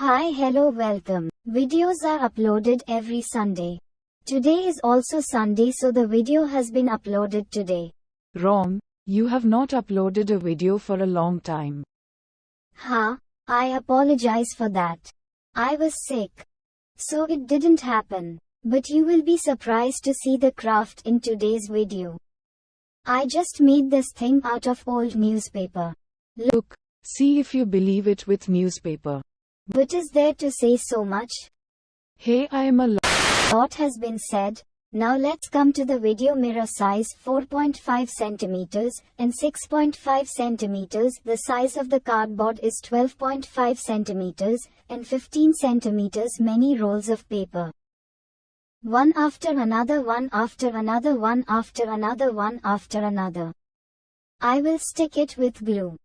Hi, hello, welcome. Videos are uploaded every Sunday. Today is also Sunday, so the video has been uploaded today. Wrong, you have not uploaded a video for a long time. I apologize for that. I was sick, so it didn't happen. But you will be surprised to see the craft in today's video. I just made this thing out of old newspaper. Look, see if you believe it with newspaper. What is there to say so much? Hey, I am a lot has been said. Now let's come to the video. Mirror size 4.5 centimeters and 6.5 centimeters. The size of the cardboard is 12.5 centimeters and 15 centimeters. Many rolls of paper. One after another, one after another, one after another, one after another. I will stick it with glue.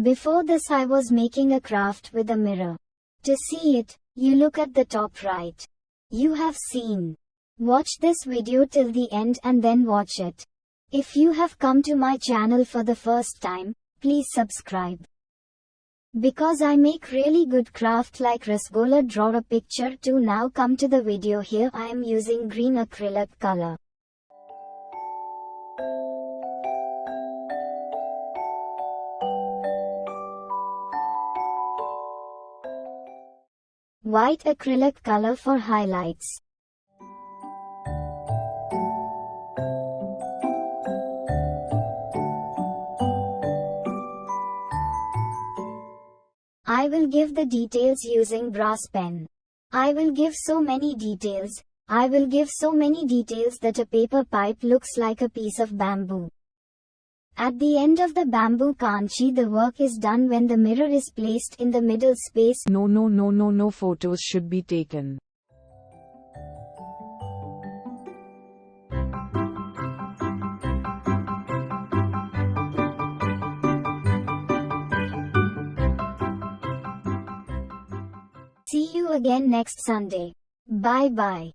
Before this I was making a craft with a mirror. To see it, you look at the top right. You have seen. Watch this video till the end and then watch it. If you have come to my channel for the first time, please subscribe. Because I make really good craft like Rasgola. Draw a picture too. Now come to the video. Here I am using green acrylic color. White acrylic color for highlights. I will give the details using brass pen. I will give so many details that a paper pipe looks like a piece of bamboo. At the end of the bamboo kanchi, the work is done when the mirror is placed in the middle space. No photos should be taken. See you again next Sunday. Bye bye.